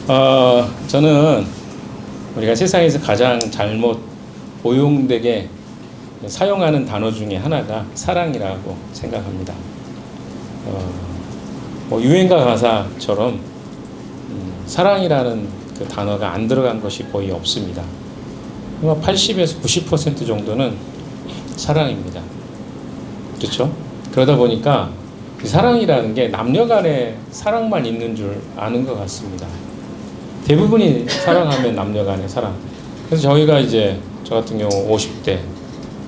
저는 우리가 세상에서 가장 잘못 오용되게 사용하는 단어 중에 하나가 사랑이라고 생각합니다. 유행가 가사처럼 사랑이라는 그 단어가 안 들어간 것이 거의 없습니다. 80에서 90% 정도는 사랑입니다. 그렇죠? 그러다 보니까 이 사랑이라는 게 남녀 간의 사랑만 있는 줄 아는 것 같습니다. 대부분이 사랑하면 남녀 간의 사랑. 그래서 저희가 이제 저 같은 경우 50대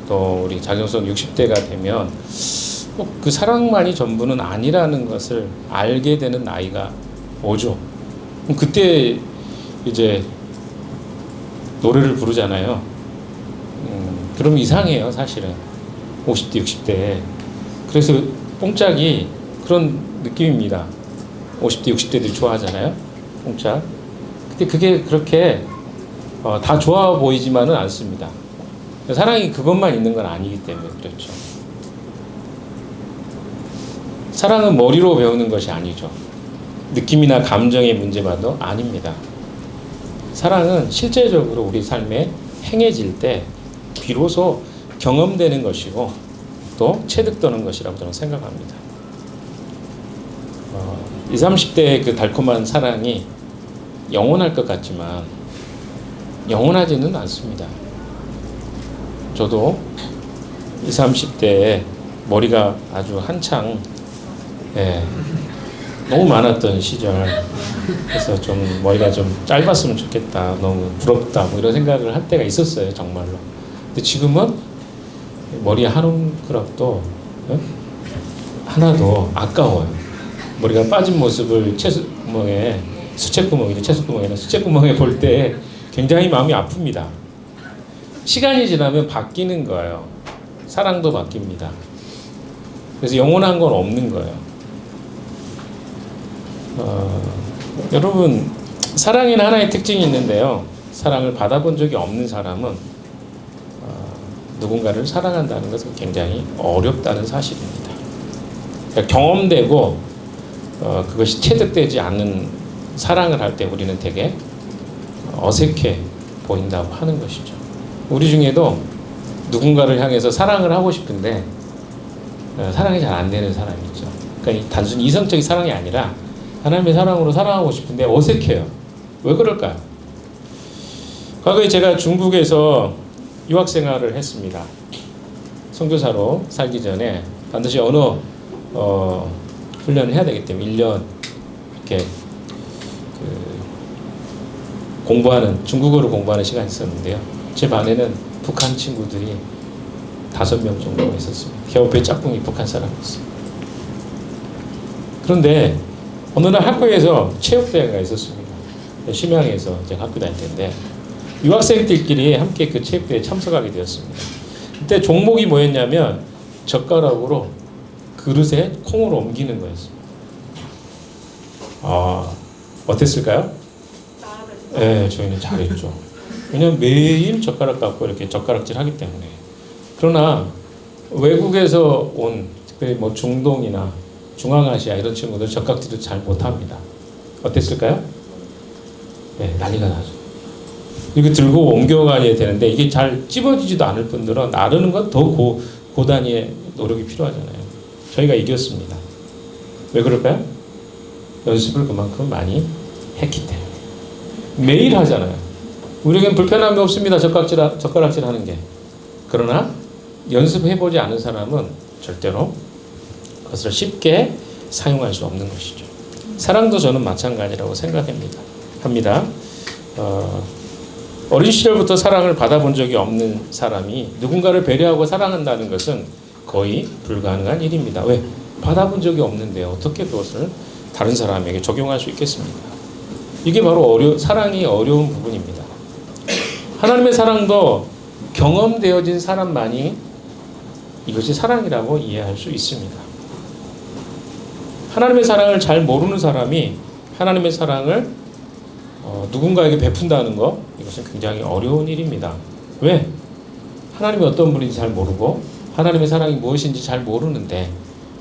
또 우리 장영선 60대가 되면 꼭 그 사랑만이 전부는 아니라는 것을 알게 되는 나이가 오죠. 그때 이제 노래를 부르잖아요. 그럼 이상해요, 사실은. 50대, 60대에. 그래서 뽕짝이 그런 느낌입니다. 50대, 60대들이 좋아하잖아요. 뽕짝. 근데 그게 그렇게 다 좋아 보이지만은 않습니다. 사랑이 그것만 있는 건 아니기 때문에 그렇죠. 사랑은 머리로 배우는 것이 아니죠. 느낌이나 감정의 문제만도 아닙니다. 사랑은 실제적으로 우리 삶에 행해질 때 비로소 경험되는 것이고 또 체득되는 것이라고 저는 생각합니다. 20, 30대의 그 달콤한 사랑이 영원할 것 같지만 영원하지는 않습니다. 저도 20, 30대에 머리가 아주 한창 너무 많았던 시절, 그래서 좀 머리가 좀 짧았으면 좋겠다, 너무 부럽다, 뭐 이런 생각을 할 때가 있었어요, 정말로. 근데 지금은 머리 한 움크락도 하나도 아까워요. 머리가 빠진 모습을 수채구멍에 볼 때 굉장히 마음이 아픕니다. 시간이 지나면 바뀌는 거예요. 사랑도 바뀝니다. 그래서 영원한 건 없는 거예요. 여러분, 사랑에는 하나의 특징이 있는데요. 사랑을 받아본 적이 없는 사람은 누군가를 사랑한다는 것은 굉장히 어렵다는 사실입니다. 그러니까 경험되고 그것이 체득되지 않는 사랑을 할 때 우리는 되게 어색해 보인다고 하는 것이죠. 우리 중에도 누군가를 향해서 사랑을 하고 싶은데 사랑이 잘 안 되는 사람이 있죠. 그러니까 단순히 이성적인 사랑이 아니라 하나님의 사랑으로 사랑하고 싶은데 어색해요. 왜 그럴까요? 과거에 제가 중국에서 유학 생활을 했습니다. 선교사로 살기 전에 반드시 언어 훈련을 해야 되기 때문에 1년 이렇게 중국어를 공부하는 시간이 있었는데요. 제 반에는 북한 친구들이 5명 정도가 있었습니다. 옆에 짝꿍이 북한 사람이었어요. 그런데 어느 날 학교에서 체육대회가 있었습니다. 심양에서 제가 학교 다닐 때인데 유학생들끼리 함께 그 체육대회에 참석하게 되었습니다. 그때 종목이 뭐였냐면 젓가락으로 그릇에 콩을 옮기는 거였습니다. 어땠을까요? 네, 저희는 잘했죠. 왜냐면 매일 젓가락 갖고 이렇게 젓가락질 하기 때문에. 그러나 외국에서 온 특별히 뭐 중동이나 중앙아시아 이런 친구들 젓가락질을 잘 못합니다. 어땠을까요? 네, 난리가 나죠. 이거 들고 옮겨가야 되는데 이게 잘 찝어지지도 않을 뿐더러 나르는 건 더 고단위의 노력이 필요하잖아요. 저희가 이겼습니다. 왜 그럴까요? 연습을 그만큼 많이 했기 때문에. 매일 하잖아요. 우리에겐 불편함이 없습니다. 젓가락질 하는 게. 그러나 연습해보지 않은 사람은 절대로 그것을 쉽게 사용할 수 없는 것이죠. 사랑도 저는 마찬가지라고 생각합니다. 어린 시절부터 사랑을 받아본 적이 없는 사람이 누군가를 배려하고 사랑한다는 것은 거의 불가능한 일입니다. 왜? 받아본 적이 없는데 어떻게 그것을 다른 사람에게 적용할 수 있겠습니까? 이게 바로 사랑이 어려운 부분입니다. 하나님의 사랑도 경험되어진 사람만이 이것이 사랑이라고 이해할 수 있습니다. 하나님의 사랑을 잘 모르는 사람이 하나님의 사랑을 누군가에게 베푼다는 것, 이것은 굉장히 어려운 일입니다. 왜? 하나님이 어떤 분인지 잘 모르고 하나님의 사랑이 무엇인지 잘 모르는데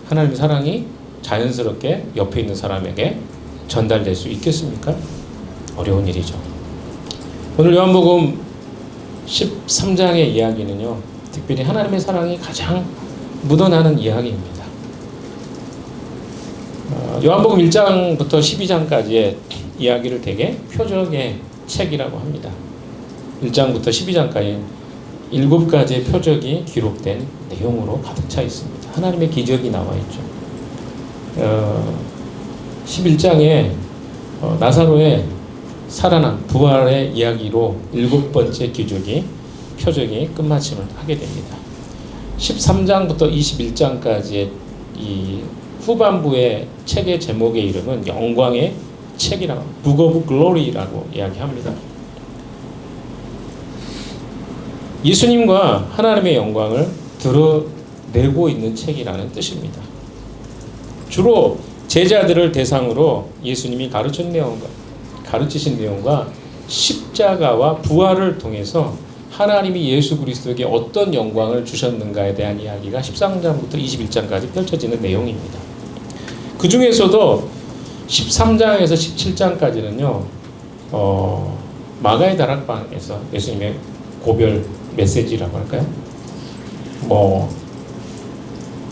하나님의 사랑이 자연스럽게 옆에 있는 사람에게 전달될 수 있겠습니까? 어려운 일이죠. 오늘 요한복음 13장의 이야기는요, 특별히 하나님의 사랑이 가장 묻어나는 이야기입니다. 요한복음 1장부터 12장까지의 이야기를 되게 표적의 책이라고 합니다. 1장부터 12장까지 7가지의 표적이 기록된 내용으로 가득 차 있습니다. 하나님의 기적이 나와 있죠. 11장에 나사로의 살아난 부활의 이야기로 7번째 기적이 표적이 끝마침을 하게 됩니다. 13장부터 21장까지의 이 후반부의 책의 제목의 이름은 영광의 책이라고, Book of Glory라고 이야기합니다. 예수님과 하나님의 영광을 드러내고 있는 책이라는 뜻입니다. 주로 제자들을 대상으로 예수님이 가르치신 내용과 십자가와 부활을 통해서 하나님이 예수 그리스도에게 어떤 영광을 주셨는가에 대한 이야기가 13장부터 21장까지 펼쳐지는 내용입니다. 그 중에서도 13장에서 17장까지는요, 마가의 다락방에서 예수님의 고별 메시지라고 할까요?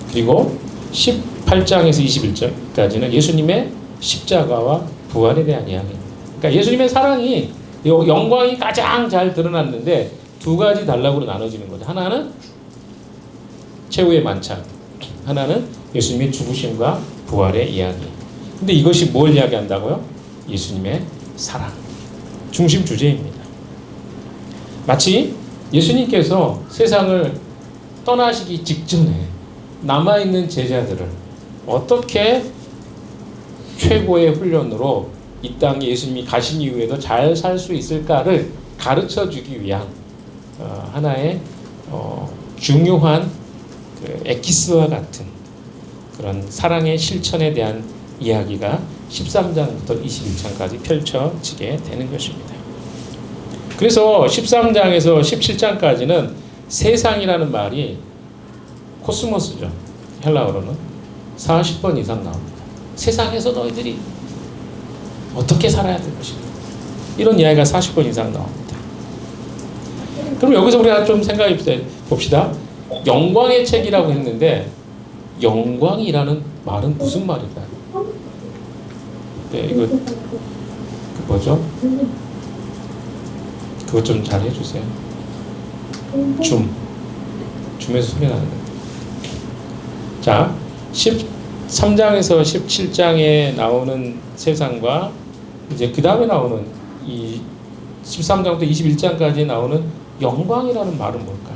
그리고 18장에서 21장까지는 예수님의 십자가와 부활에 대한 이야기입니다. 그러니까 예수님의 사랑이, 영광이 가장 잘 드러났는데 두 가지 단락으로 나눠지는 거죠. 하나는 최후의 만찬, 하나는 예수님의 죽으심과 부활의 이야기. 근데 이것이 뭘 이야기한다고요? 예수님의 사랑, 중심 주제입니다. 마치 예수님께서 세상을 떠나시기 직전에 남아있는 제자들을 어떻게 최고의 훈련으로 이 땅에 예수님이 가신 이후에도 잘 살 수 있을까를 가르쳐주기 위한 하나의 중요한 엑기스와 같은 그런 사랑의 실천에 대한 이야기가 13장부터 21장까지 펼쳐지게 되는 것입니다. 그래서 13장에서 17장까지는 세상이라는 말이 코스모스죠. 헬라어로는 40번 이상 나옵니다. 세상에서 너희들이 어떻게 살아야 될 것인가, 이런 이야기가 40번 이상 나옵니다. 그럼 여기서 우리가 좀 생각해 봅시다. 영광의 책이라고 했는데 영광이라는 말은 무슨 말일까요? 네, 이거 뭐죠? 그것 좀 잘 해주세요. 줌에서 소리 나는 거예요. 자, 13장에서 17장에 나오는 세상과 이제 그 다음에 나오는 이 13장부터 21장까지 나오는 영광이라는 말은 뭘까?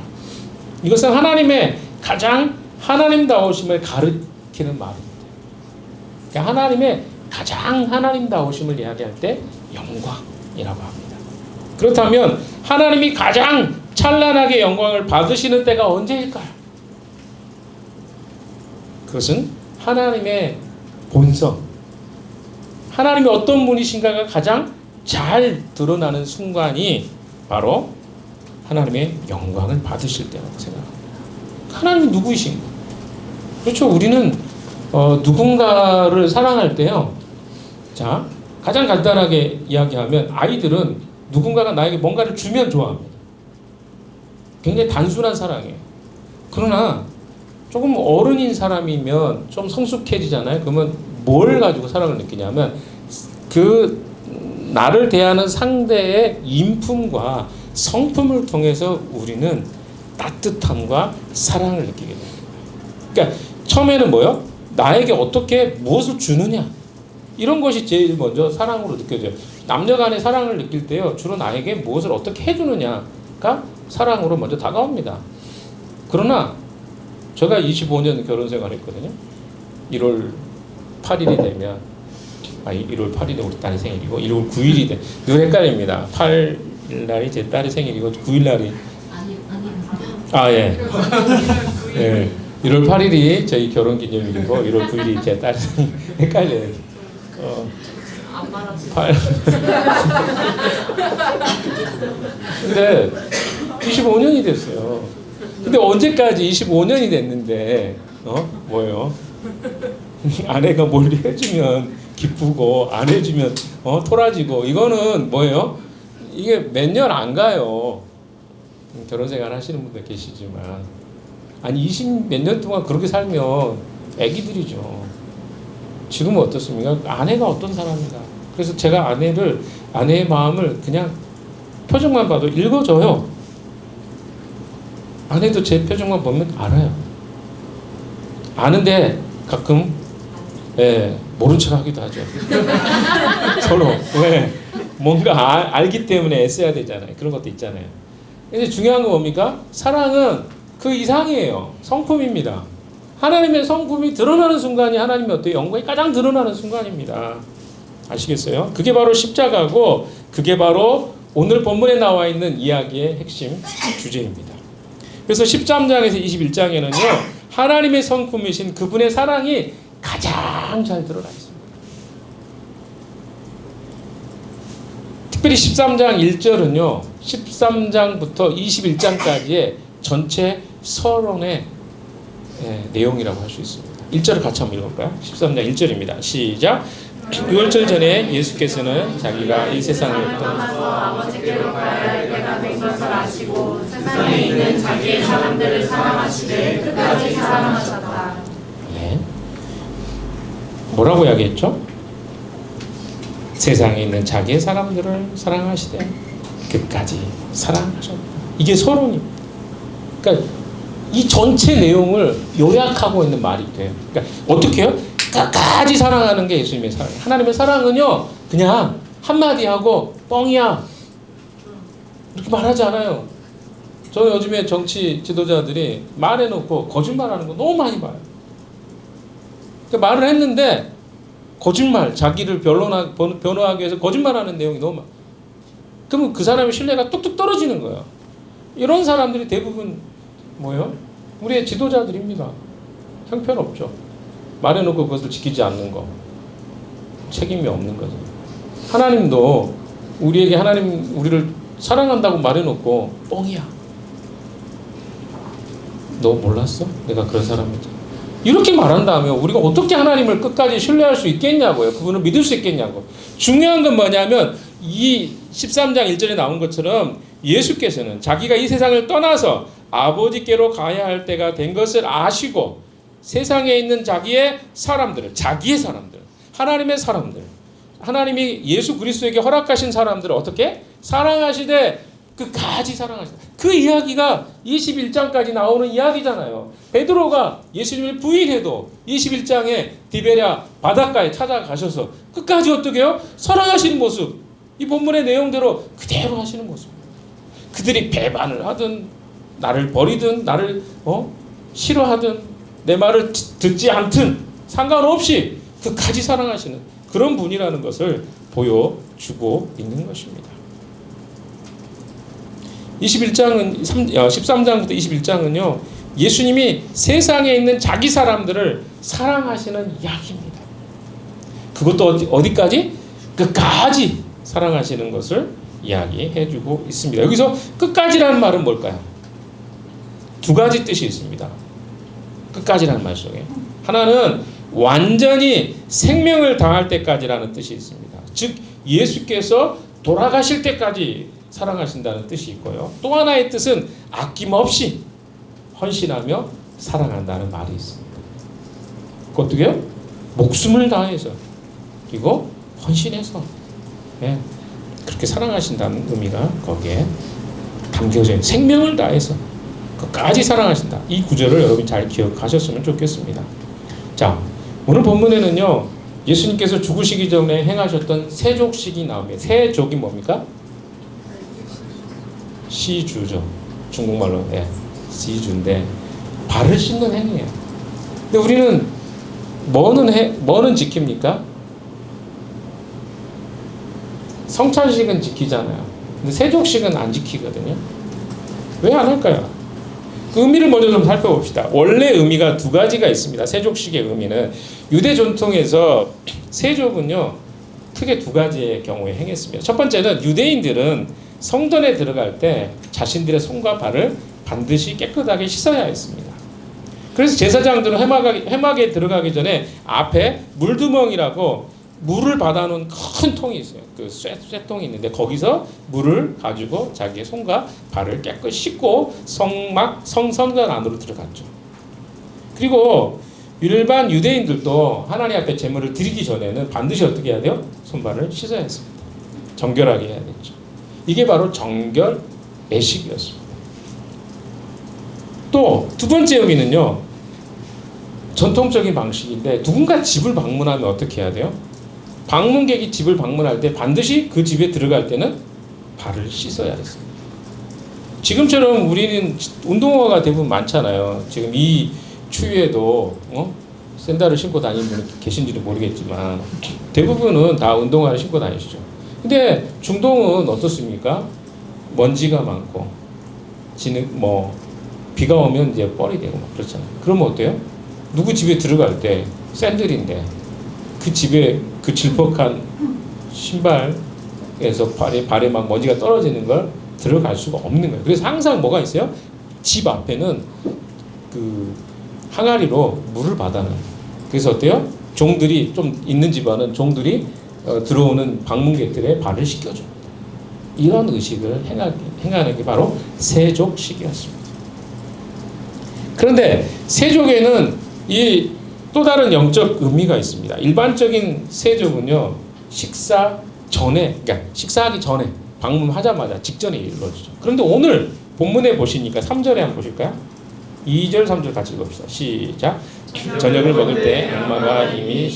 이것은 하나님의 가장 하나님다우심을 가리키는 말입니다. 그러니까 하나님의 가장 하나님다우심을 이야기할 때 영광이라고 합니다. 그렇다면 하나님이 가장 찬란하게 영광을 받으시는 때가 언제일까요? 그것은 하나님의 본성, 하나님이 어떤 분이신가가 가장 잘 드러나는 순간이 바로 하나님의 영광을 받으실 때라고 생각합니다. 하나님이 누구이신가? 그렇죠. 우리는 누군가를 사랑할 때요, 자, 가장 간단하게 이야기하면 아이들은 누군가가 나에게 뭔가를 주면 좋아합니다. 굉장히 단순한 사랑이에요. 그러나 조금 어른인 사람이면 좀 성숙해지잖아요. 그러면 뭘 가지고 사랑을 느끼냐면 그 나를 대하는 상대의 인품과 성품을 통해서 우리는 따뜻함과 사랑을 느끼게 됩니다. 그러니까 처음에는 뭐요? 나에게 어떻게 무엇을 주느냐, 이런 것이 제일 먼저 사랑으로 느껴져요. 남녀 간의 사랑을 느낄 때요, 주로 나에게 무엇을 어떻게 해주느냐가 사랑으로 먼저 다가옵니다. 그러나 제가 25년 결혼 생활했거든요. 1월 8일이 되면 1월 8일이 우리 딸의 생일이고 1월 9일이 돼. 늘 헷갈립니다. 8일날이 제 딸의 생일이고 9일날이 예. 예. 1월 8일이 저희 결혼 기념일이고 1월 9일이 제 딸의 생일. 헷갈려요. 근데 25년이 됐어요. 근데 언제까지 25년이 됐는데 뭐예요? 아내가 뭘 해주면 기쁘고 안 해주면 토라지고 이거는 뭐예요? 이게 몇 년 안 가요. 결혼 생활 하시는 분들 계시지만 아니 20 몇 년 동안 그렇게 살면 애기들이죠. 지금은 어떻습니까? 아내가 어떤 사람인가. 그래서 제가 아내의 마음을 그냥 표정만 봐도 읽어줘요. 아내도 제 표정만 보면 알아요. 아는데 가끔 모른 척 하기도 하죠. 서로 왜 뭔가 알기 때문에 애써야 되잖아요. 그런 것도 있잖아요. 근데 중요한 건 뭡니까? 사랑은 그 이상이에요. 성품입니다. 하나님의 성품이 드러나는 순간이 하나님의 어떤 영광이 가장 드러나는 순간입니다. 아시겠어요? 그게 바로 십자가고 그게 바로 오늘 본문에 나와 있는 이야기의 핵심 주제입니다. 그래서 13장에서 21장에는요. 하나님의 성품이신 그분의 사랑이 가장 잘 드러나 있습니다. 특별히 13장 1절은요. 13장부터 21장까지의 전체 서론의 내용이라고 할 수 있습니다. 1절을 같이 한번 읽어볼까요? 13장 1절입니다. 시작. 유월절 전에 예수께서는 자기가 이 세상을 떠나서 아버지께로 가야 할 때가 된 것을 아시고 세상에 있는 자기의 사람들을 사랑하시되 끝까지 사랑하셨다. 네. 뭐라고 이야기했죠? 세상에 있는 자기의 사람들을 사랑하시되 끝까지 사랑하셨다. 이게 서론입니다. 그러니까 이 전체 내용을 요약하고 있는 말이 돼요. 그러니까 어떻게 해요? 끝까지 사랑하는 게 예수님의 사랑이에요. 하나님의 사랑은요, 그냥 한마디 하고 뻥이야. 이렇게 말하지 않아요. 저 요즘에 정치 지도자들이 말해놓고 거짓말하는 거 너무 많이 봐요. 그러니까 말을 했는데 거짓말, 자기를 변호하기 위해서 거짓말하는 내용이 너무 많아요. 그러면 그 사람의 신뢰가 뚝뚝 떨어지는 거예요. 이런 사람들이 대부분 뭐예요? 우리의 지도자들입니다. 형편없죠. 말해놓고 그것을 지키지 않는 거. 책임이 없는 거죠. 하나님도 우리에게 우리를 사랑한다고 말해놓고 뻥이야. 너 몰랐어? 내가 그런 사람이잖아. 이렇게 말한다면 우리가 어떻게 하나님을 끝까지 신뢰할 수 있겠냐고요. 그분을 믿을 수 있겠냐고. 중요한 건 뭐냐면 이 13장 1절에 나온 것처럼 예수께서는 자기가 이 세상을 떠나서 아버지께로 가야 할 때가 된 것을 아시고 세상에 있는 자기의 사람들, 하나님의 사람들, 하나님이 예수 그리스도에게 허락하신 사람들을 어떻게? 사랑하시되 끝까지 사랑하시다. 그 이야기가 21장까지 나오는 이야기잖아요. 베드로가 예수님을 부인해도 21장에 디베랴 바닷가에 찾아가셔서 끝까지 어떻게 해요? 사랑하시는 모습. 이 본문의 내용대로 그대로 하시는 모습. 그들이 배반을 하든 나를 버리든 나를 싫어하든 내 말을 듣지 않든 상관없이 끝까지 사랑하시는 그런 분이라는 것을 보여주고 있는 것입니다. 13장부터 21장은요. 예수님이 세상에 있는 자기 사람들을 사랑하시는 이야기입니다. 그것도 어디까지? 끝까지 사랑하시는 것을 이야기해주고 있습니다. 여기서 끝까지라는 말은 뭘까요? 두 가지 뜻이 있습니다. 끝까지라는 말 속에. 하나는 완전히 생명을 다할 때까지라는 뜻이 있습니다. 즉 예수께서 돌아가실 때까지 사랑하신다는 뜻이 있고요. 또 하나의 뜻은 아낌없이 헌신하며 사랑한다는 말이 있습니다. 어떻게요? 목숨을 다해서 그리고 헌신해서 그렇게 사랑하신다는 의미가 거기에 담겨져 있는 생명을 다해서 끝까지 사랑하신다. 이 구절을 여러분 잘 기억하셨으면 좋겠습니다. 자, 오늘 본문에는요. 예수님께서 죽으시기 전에 행하셨던 세족식이 나옵니다. 세족이 뭡니까? 시주죠. 중국말로 시주인데 발을 씻는 행위예요. 근데 우리는 뭐는 지킵니까? 성찬식은 지키잖아요. 근데 세족식은 안 지키거든요. 왜 안 할까요? 그 의미를 먼저 좀 살펴봅시다. 원래 의미가 두 가지가 있습니다. 세족식의 의미는 유대 전통에서 세족은요 크게 두 가지의 경우에 행했습니다. 첫 번째는 유대인들은 성전에 들어갈 때 자신들의 손과 발을 반드시 깨끗하게 씻어야 했습니다. 그래서 제사장들은 회막에 들어가기 전에 앞에 물두멍이라고 물을 받아놓은 큰 통이 있어요. 그 쇠통이 있는데 거기서 물을 가지고 자기의 손과 발을 깨끗이 씻고 성전 안으로 들어갔죠. 그리고 일반 유대인들도 하나님 앞에 제물을 드리기 전에는 반드시 어떻게 해야 돼요? 손발을 씻어야 했습니다. 정결하게 해야 됐죠. 이게 바로 정결 예식이었습니다. 또 두 번째 의미는요. 전통적인 방식인데 누군가 집을 방문하면 어떻게 해야 돼요? 방문객이 집을 방문할 때 반드시 그 집에 들어갈 때는 발을 씻어야 했습니다. 지금처럼 우리는 운동화가 대부분 많잖아요. 지금 이 추위에도 샌들을 신고 다니는 분이 계신지도 모르겠지만 대부분은 다 운동화를 신고 다니시죠. 근데 중동은 어떻습니까? 먼지가 많고 비가 오면 이제 뻘이 되고 막 그렇잖아요. 그러면 어때요? 누구 집에 들어갈 때 샌들인데 그 집에 그 질퍽한 신발에서 발에 막 먼지가 떨어지는 걸 들어갈 수가 없는 거예요. 그래서 항상 뭐가 있어요? 집 앞에는 그 항아리로 물을 받아놔요. 그래서 어때요? 종들이 좀 있는 집안은 종들이 들어오는 방문객들의 발을 씻겨줍니다. 이런 의식을 행하는 게 바로 세족식이었습니다. 그런데 세족에는 이 또 다른 영적 의미가 있습니다. 일반적인 세족은요, 식사 전에, 그러니까 식사하기 전에, 방문하자마자 직전에 이루어지죠. 그런데 오늘 본문에 보시니까 3절에 한번 보실까요? 2절, 3절 같이 읽읍시다. 시작. 저녁을 먹을 때 악마가 이미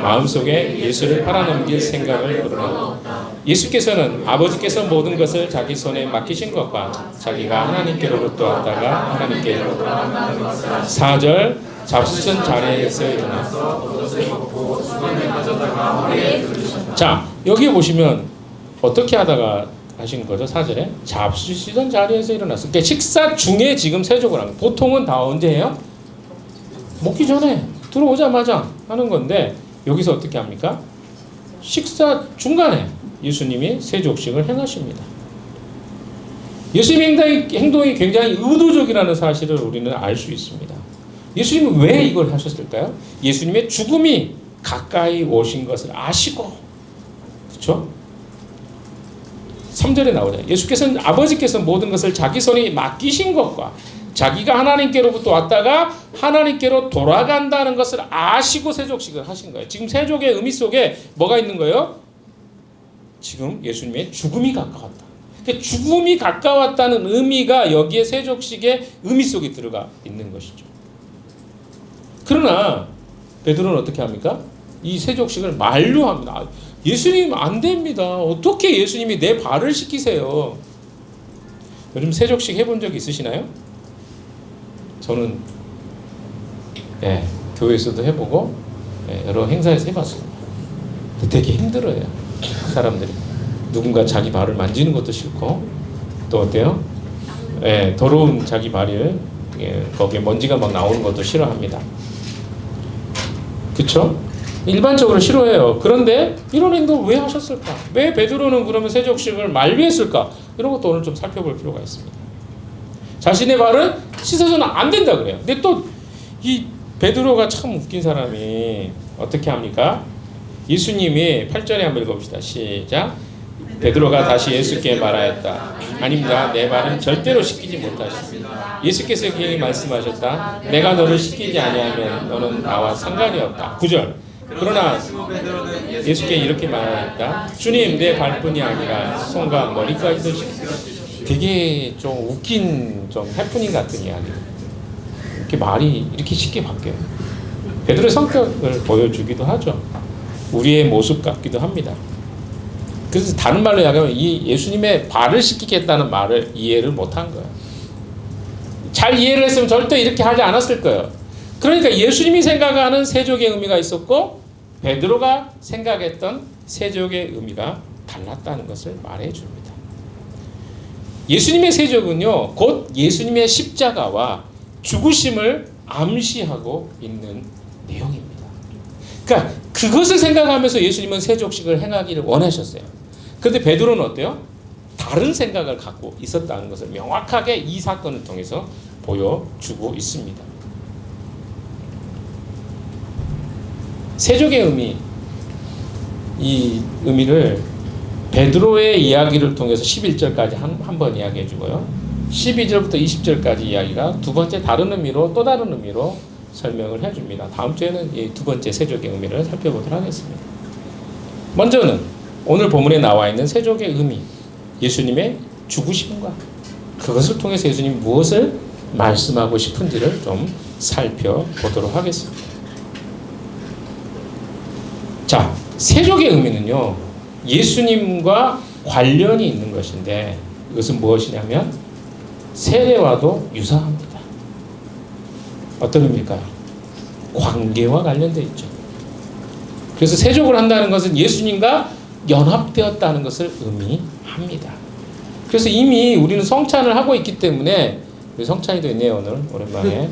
마음속에 예수를 팔아넘길 생각을 거두어 예수께서는 아버지께서 모든 것을 자기 손에 맡기신 것과 자기가 하나님께로부터 왔다가 하나님께로 4절 잡수선 자리에서 일어나서 자 여기 보시면 어떻게 하다가 하신 거죠? 4절에 잡수시던 자리에서 일어났어요. 그러니까 식사 중에 지금 세족을 하는 거예요. 보통은 다 언제 해요? 먹기 전에 들어오자마자 하는 건데 여기서 어떻게 합니까? 식사 중간에 예수님이 세족식을 행하십니다. 예수님의 행동이 굉장히 의도적이라는 사실을 우리는 알 수 있습니다. 예수님은 왜 이걸 하셨을까요? 예수님의 죽음이 가까이 오신 것을 아시고, 그렇죠? 3절에 나오잖아요. 예수께서는 아버지께서 모든 것을 자기 손에 맡기신 것과 자기가 하나님께로부터 왔다가 하나님께로 돌아간다는 것을 아시고 세족식을 하신 거예요. 지금 세족의 의미 속에 뭐가 있는 거예요? 지금 예수님의 죽음이 가까웠다. 그러니까 죽음이 가까웠다는 의미가 여기에 세족식의 의미 속에 들어가 있는 것이죠. 그러나 베드로는 어떻게 합니까? 이 세족식을 만류합니다. 예수님 안 됩니다. 어떻게 예수님이 내 발을 씻기세요? 요즘 세족식 해본 적 있으시나요? 저는 교회에서도 해보고 여러 행사에서 해봤습니다. 되게 힘들어요. 사람들이 누군가 자기 발을 만지는 것도 싫고 또 어때요? 더러운 자기 발을 거기에 먼지가 막 나오는 것도 싫어합니다. 그렇죠? 일반적으로 싫어해요. 그런데 이런 행동을 왜 하셨을까? 왜 베드로는 그러면 세족식을 만류했을까? 이런 것도 오늘 좀 살펴볼 필요가 있습니다. 자신의 발은 씻어서는 안 된다 그래요. 근데 또 이 베드로가 참 웃긴 사람이 어떻게 합니까? 예수님이 8절에 한번 읽어봅시다. 시작. 베드로가 다시 예수께 말하였다. 아닙니다. 내 발은 절대로 씻기지 못하십니다. 예수께서 그에게 말씀하셨다. 내가 너를 씻기지 아니하면 너는 나와 상관이 없다. 9절. 그러나 예수께 이렇게 말하였다. 주님 내 발뿐이 아니라 손과 머리까지도 씻기시오. 되게 좀 웃긴 좀 해프닝 같은 이야기. 이렇게 말이 이렇게 쉽게 바뀌어요. 베드로의 성격을 보여주기도 하죠. 우리의 모습 같기도 합니다. 그래서 다른 말로 이야기하면 이 예수님의 발을 씻기겠다는 말을 이해를 못한 거예요. 잘 이해를 했으면 절대 이렇게 하지 않았을 거예요. 그러니까 예수님이 생각하는 세족의 의미가 있었고 베드로가 생각했던 세족의 의미가 달랐다는 것을 말해줍니다. 예수님의 세족은요, 곧 예수님의 십자가와 죽으심을 암시하고 있는 내용입니다. 그러니까 그것을 생각하면서 예수님은 세족식을 행하기를 원하셨어요. 그런데 베드로는 어때요? 다른 생각을 갖고 있었다는 것을 명확하게 이 사건을 통해서 보여주고 있습니다. 세족의 의미, 이 의미를 베드로의 이야기를 통해서 11절까지 한 번 이야기해 주고요. 12절부터 20절까지 이야기가 두 번째 다른 의미로 또 다른 의미로 설명을 해줍니다. 다음 주에는 이 두 번째 세족의 의미를 살펴보도록 하겠습니다. 먼저는 오늘 본문에 나와 있는 세족의 의미, 예수님의 죽으심과 그것을 통해서 예수님이 무엇을 말씀하고 싶은지를 좀 살펴보도록 하겠습니다. 자, 세족의 의미는요, 예수님과 관련이 있는 것인데 이것은 무엇이냐면 세례와도 유사합니다. 어떤 의미일까요? 관계와 관련되어 있죠. 그래서 세족을 한다는 것은 예수님과 연합되었다는 것을 의미합니다. 그래서 이미 우리는 성찬을 하고 있기 때문에, 우리 성찬이도 있네요. 오늘 오랜만에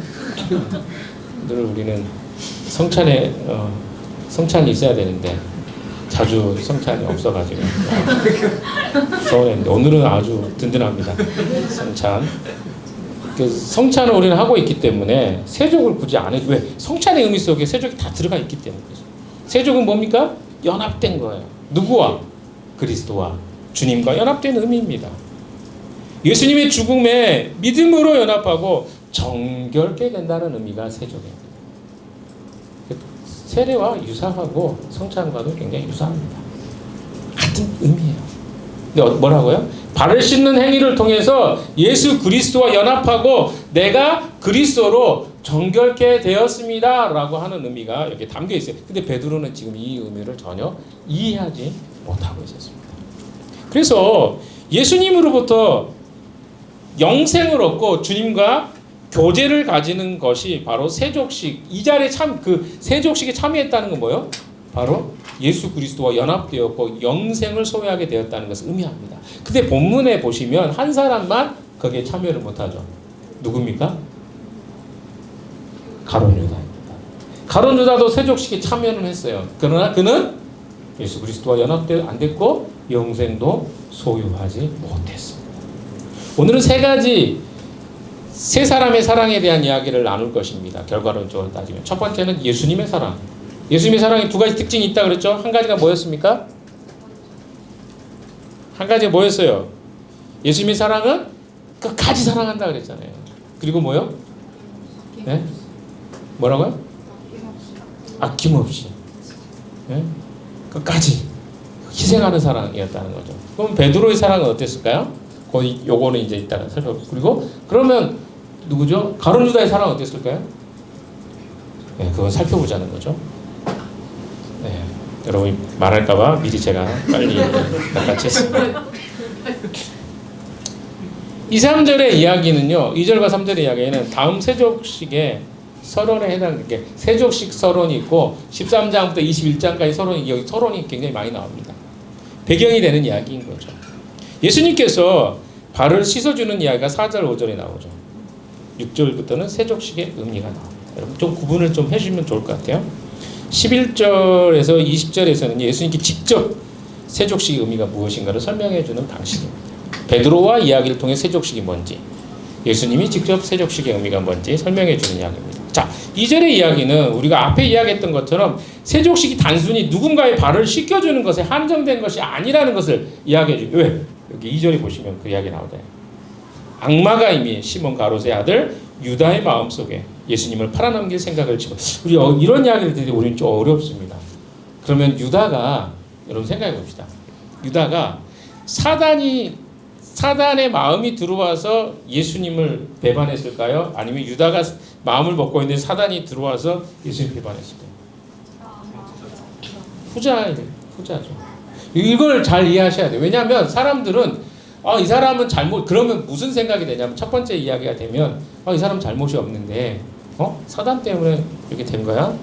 늘 우리는 성찬이 있어야 되는데 자주 성찬이 없어가지고 서운했는데 오늘은 아주 든든합니다. 성찬. 성찬을 우리는 하고 있기 때문에 세족을 굳이 안 해도, 왜? 성찬의 의미 속에 세족이 다 들어가 있기 때문이죠. 세족은 뭡니까? 연합된 거예요. 누구와? 그리스도와 주님과 연합된 의미입니다. 예수님의 죽음에 믿음으로 연합하고 정결케 된다는 의미가 세족입니다. 세례와 유사하고 성찬과도 굉장히 유사합니다. 같은 의미예요. 근데 뭐라고요? 발을 씻는 행위를 통해서 예수 그리스도와 연합하고 내가 그리스도로 정결케 되었습니다 라고 하는 의미가 여기 담겨 있어요. 근데 베드로는 지금 이 의미를 전혀 이해하지 못하고 있었습니다. 그래서 예수님으로부터 영생을 얻고 주님과 교제를 가지는 것이 바로 세족식, 이 자리에 세족식에 참여했다는 건 뭐예요? 바로 예수 그리스도와 연합되었고 영생을 소유하게 되었다는 것을 의미합니다. 근데 본문에 보시면 한 사람만 거기에 참여를 못하죠. 누굽니까? 가룟 유다입니다. 가룟 유다도 세족식에 참여는 했어요. 그러나 그는 예수 그리스도와 연합되어 안 됐고 영생도 소유하지 못했습니다. 오늘은 세 사람의 사랑에 대한 이야기를 나눌 것입니다. 결과론적으로 따지면 첫 번째는 예수님의 사랑. 예수님의 사랑에 두 가지 특징이 있다 그랬죠? 한 가지가 뭐였습니까? 한 가지가 뭐였어요? 예수님의 사랑은 끝까지 사랑한다 그랬잖아요. 그리고 뭐요? 네? 뭐라고요? 아낌없이. 네? 끝까지 희생하는 사랑이었다는 거죠. 그럼 베드로의 사랑은 어땠을까요? 요거는 이제 이따가 살펴보고. 그리고 그러면 누구죠? 가룟 유다의 사랑은 어땠을까요? 네, 그건 살펴보자는 거죠. 네, 여러분이 말할까봐 미리 제가 빨리 낚아챘습니다. 2, 3절의 이야기는요, 2절과 3절의 이야기는 다음 세족식의 서론에 해당되게 세족식 서론이 있고 13장부터 21장까지 서론이, 여기 서론이 굉장히 많이 나옵니다. 배경이 되는 이야기인 거죠. 예수님께서 발을 씻어주는 이야기가 4절, 5절에 나오죠. 6절부터는 세족식의 의미가 나옵니다. 여러분 좀 구분을 좀 해주시면 좋을 것 같아요. 11절에서 20절에서는 예수님께 직접 세족식의 의미가 무엇인가를 설명해주는 방식입니다. 베드로와 이야기를 통해 세족식이 뭔지, 예수님이 직접 세족식의 의미가 뭔지 설명해주는 이야기입니다. 자, 2절의 이야기는 우리가 앞에 이야기했던 것처럼 세족식이 단순히 누군가의 발을 씻겨주는 것에 한정된 것이 아니라는 것을 이야기해주고, 왜? 여기 2절에 보시면 그 이야기 나오잖아요. 악마가 이미 시몬 가롯의 아들 유다의 마음속에 예수님을 팔아넘길 생각을 우리 이런 이야기를 들으니 우리는 좀 어렵습니다. 그러면 유다가, 여러분 생각해 봅시다. 유다가 사단의 마음이 들어와서 예수님을 배반했을까요? 아니면 유다가 마음을 먹고 있는데 사단이 들어와서 예수님 배반했을까요? 후자죠. 이걸 잘 이해하셔야 돼요. 왜냐하면 사람들은 이 사람은 그러면 무슨 생각이 되냐면 첫 번째 이야기가 되면 이 사람 잘못이 없는데 사단 때문에 이렇게 된 거야?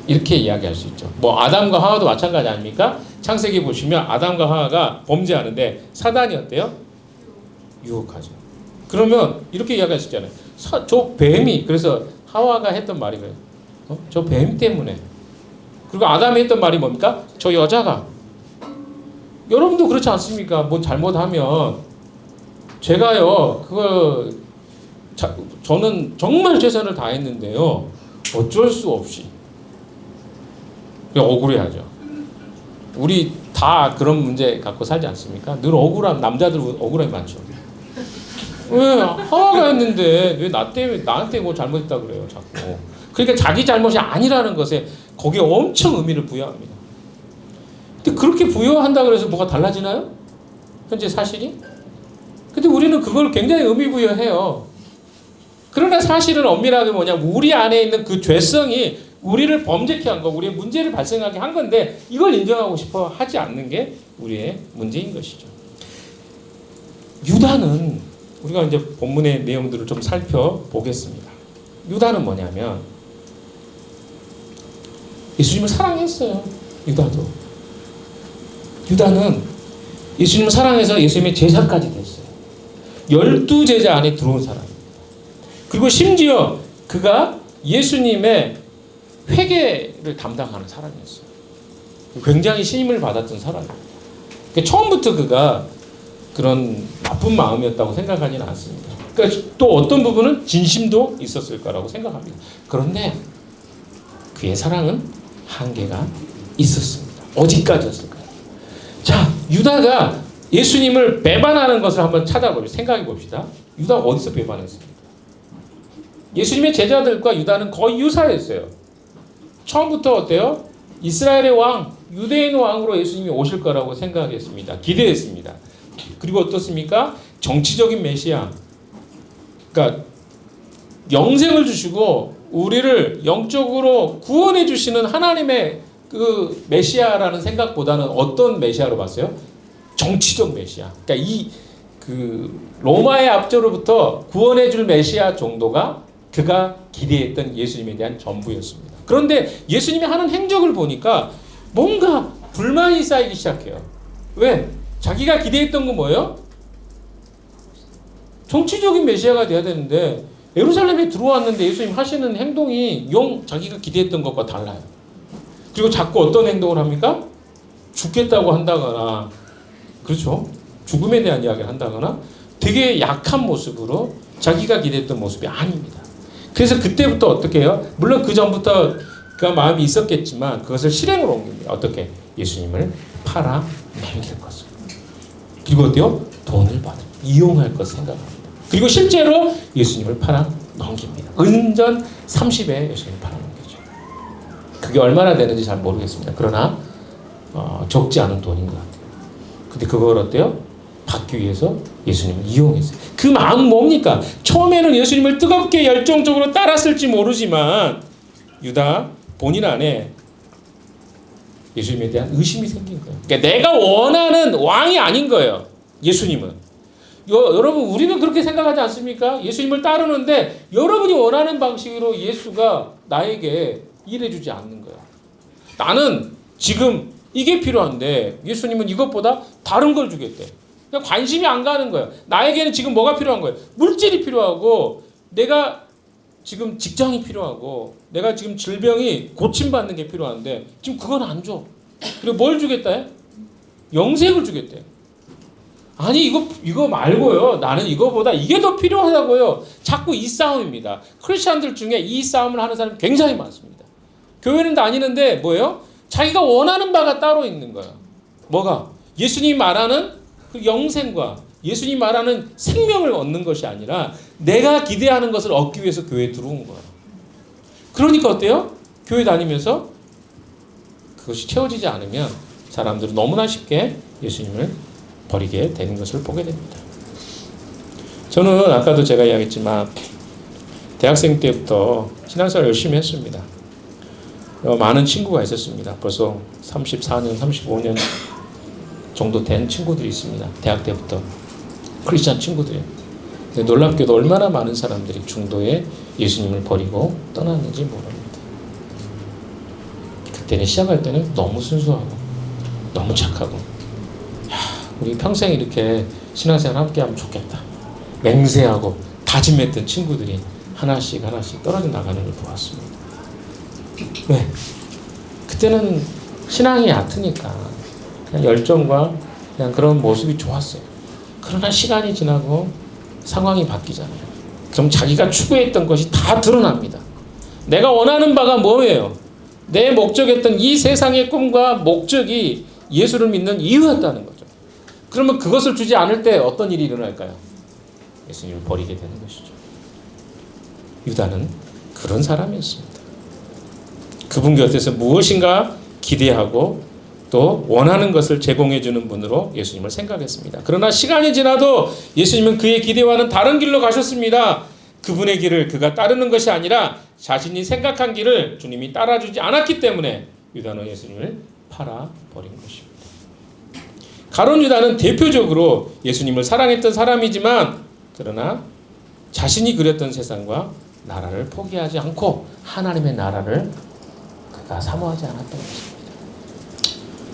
이렇게 이야기할 수 있죠. 뭐 아담과 하와도 마찬가지 아닙니까? 창세기 보시면 아담과 하와가 범죄하는데 사단이 어때요? 유혹하죠. 그러면 이렇게 이야기할 수 있잖아요. 저 뱀이, 그래서 하와가 했던 말이 그래요. 저 뱀 때문에. 그리고 아담이 했던 말이 뭡니까? 저 여자가. 여러분도 그렇지 않습니까? 뭐 잘못하면 제가요, 저는 정말 최선을 다했는데요, 어쩔 수 없이 억울해하죠. 우리 다 그런 문제 갖고 살지 않습니까? 늘 억울함, 남자들 억울함이 많죠. 왜 하나가 했는데 왜 나한테 뭐 잘못했다 그래요, 자꾸. 그러니까 자기 잘못이 아니라는 것에 거기에 엄청 의미를 부여합니다. 근데 그렇게 부여한다 그래서 뭐가 달라지나요? 현재 사실이? 근데 우리는 그걸 굉장히 의미 부여해요. 그러나 사실은 엄밀하게 뭐냐면 우리 안에 있는 그 죄성이 우리를 범죄케 한 거, 우리의 문제를 발생하게 한 건데 이걸 인정하고 싶어 하지 않는 게 우리의 문제인 것이죠. 유다는 우리가 이제 본문의 내용들을 좀 살펴보겠습니다. 유다는 뭐냐면 예수님을 사랑했어요. 유다는 예수님을 사랑해서 예수님의 제자까지 됐어요. 12제자 안에 들어온 사람입니다. 그리고 심지어 그가 예수님의 회개를 담당하는 사람이었어요. 굉장히 신임을 받았던 사람입니다. 그러니까 처음부터 그가 그런 나쁜 마음이었다고 생각하지는 않습니다. 그러니까 또 어떤 부분은 진심도 있었을 거라고 생각합니다. 그런데 그의 사랑은 한계가 있었습니다. 어디까지였을까요? 자, 유다가 예수님을 배반하는 것을 한번 생각해 봅시다. 유다가 어디서 배반했습니까? 예수님의 제자들과 유다는 거의 유사했어요. 처음부터 어때요? 이스라엘의 왕, 유대인 왕으로 예수님이 오실 거라고 생각했습니다. 기대했습니다. 그리고 어떻습니까? 정치적인 메시아. 그러니까 영생을 주시고 우리를 영적으로 구원해 주시는 하나님의 그 메시아라는 생각보다는 어떤 메시아로 봤어요? 정치적 메시아. 그러니까 그 로마의 압제로부터 구원해 줄 메시아 정도가 그가 기대했던 예수님에 대한 전부였습니다. 그런데 예수님이 하는 행적을 보니까 뭔가 불만이 쌓이기 시작해요. 왜? 자기가 기대했던 건 뭐예요? 정치적인 메시아가 돼야 되는데 예루살렘에 들어왔는데 예수님 하시는 행동이 자기가 기대했던 것과 달라요. 그리고 자꾸 어떤 행동을 합니까? 죽겠다고 한다거나, 그렇죠? 죽음에 대한 이야기를 한다거나 되게 약한 모습으로 자기가 기대했던 모습이 아닙니다. 그래서 그때부터 어떻게 해요? 물론 그 전부터 그 마음이 있었겠지만 그것을 실행으로 옮깁니다. 어떻게? 예수님을 팔아 넘길 것을. 그리고 어때요? 돈을 이용할 것을 생각합니다. 그리고 실제로 예수님을 팔아 넘깁니다. 은전 30에 예수님을 팔아 넘기죠. 그게 얼마나 되는지 잘 모르겠습니다. 그러나 적지 않은 돈인 것 같아요. 근데 그걸 어때요? 받기 위해서 예수님을 이용했어요. 그 마음은 뭡니까? 처음에는 예수님을 뜨겁게 열정적으로 따랐을지 모르지만 유다 본인 안에 예수님에 대한 의심이 생긴 거예요. 그러니까 내가 원하는 왕이 아닌 거예요. 예수님은. 여러분 우리는 그렇게 생각하지 않습니까? 예수님을 따르는데 여러분이 원하는 방식으로 예수가 나에게 일해주지 않는 거예요. 나는 지금 이게 필요한데 예수님은 이것보다 다른 걸 주겠대. 그냥 관심이 안 가는 거예요. 나에게는 지금 뭐가 필요한 거예요? 물질이 필요하고 내가 지금 직장이 필요하고 내가 지금 질병이 고침받는 게 필요한데 지금 그건 안 줘. 그리고 뭘 주겠다? 영생을 주겠대. 아니 이거 말고요. 나는 이거보다 이게 더 필요하다고요. 자꾸 이 싸움입니다. 크리스천들 중에 이 싸움을 하는 사람이 굉장히 많습니다. 교회는 다니는데 뭐예요? 자기가 원하는 바가 따로 있는 거야. 뭐가? 예수님이 말하는 그 영생과 예수님이 말하는 생명을 얻는 것이 아니라 내가 기대하는 것을 얻기 위해서 교회에 들어온 거야. 그러니까 어때요? 교회 다니면서 그것이 채워지지 않으면 사람들은 너무나 쉽게 예수님을 버리게 되는 것을 보게 됩니다. 저는 아까도 제가 이야기했지만 대학생 때부터 신앙생활 열심히 했습니다. 많은 친구가 있었습니다. 벌써 34년, 35년 정도 된 친구들이 있습니다. 대학 때부터 크리스찬 친구들이. 근데 놀랍게도 얼마나 많은 사람들이 중도에 예수님을 버리고 떠났는지 모릅니다. 그때는 시작할 때는 너무 순수하고 너무 착하고 우리 평생 이렇게 신앙생활 함께하면 좋겠다. 맹세하고 다짐했던 친구들이 하나씩 떨어져 나가는 걸 보았습니다. 왜? 그때는 신앙이 얕으니까 그냥 열정과 그냥 그런 모습이 좋았어요. 그러나 시간이 지나고 상황이 바뀌잖아요. 그럼 자기가 추구했던 것이 다 드러납니다. 내가 원하는 바가 뭐예요? 내 목적이었던 이 세상의 꿈과 목적이 예수를 믿는 이유였다는 거죠. 그러면 그것을 주지 않을 때 어떤 일이 일어날까요? 예수님을 버리게 되는 것이죠. 유다는 그런 사람이었습니다. 그분 곁에서 무엇인가 기대하고 또 원하는 것을 제공해 주는 분으로 예수님을 생각했습니다. 그러나 시간이 지나도 예수님은 그의 기대와는 다른 길로 가셨습니다. 그분의 길을 그가 따르는 것이 아니라 자신이 생각한 길을 주님이 따라주지 않았기 때문에 유다는 예수님을 팔아버린 것입니다. 가룟 유다는 대표적으로 예수님을 사랑했던 사람이지만 그러나 자신이 그렸던 세상과 나라를 포기하지 않고 하나님의 나라를 그가 사모하지 않았던 것입니다.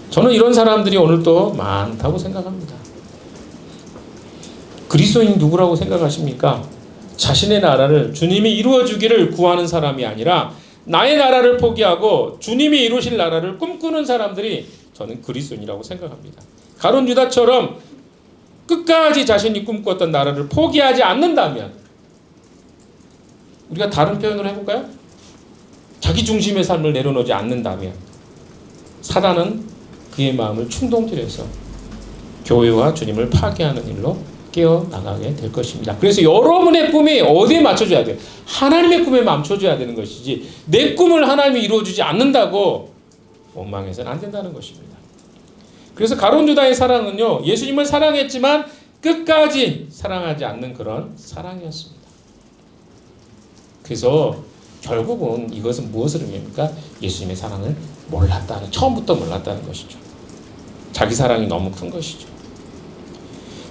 저는 이런 사람들이 오늘도 많다고 생각합니다. 그리스도인이 누구라고 생각하십니까? 자신의 나라를 주님이 이루어주기를 구하는 사람이 아니라 나의 나라를 포기하고 주님이 이루실 나라를 꿈꾸는 사람들이 저는 그리스도인이라고 생각합니다. 가룟 유다처럼 끝까지 자신이 꿈꿨던 나라를 포기하지 않는다면 우리가 다른 표현을 해볼까요? 자기 중심의 삶을 내려놓지 않는다면 사단은 그의 마음을 충동질해서 교회와 주님을 파괴하는 일로 깨어나가게 될 것입니다. 그래서 여러분의 꿈이 어디에 맞춰줘야 돼요? 하나님의 꿈에 맞춰줘야 되는 것이지 내 꿈을 하나님이 이루어주지 않는다고 원망해서는 안 된다는 것입니다. 그래서 가룟 유다의 사랑은요, 예수님을 사랑했지만 끝까지 사랑하지 않는 그런 사랑이었습니다. 그래서 결국은 이것은 무엇을 의미합니까? 예수님의 사랑을 몰랐다는, 처음부터 몰랐다는 것이죠. 자기 사랑이 너무 큰 것이죠.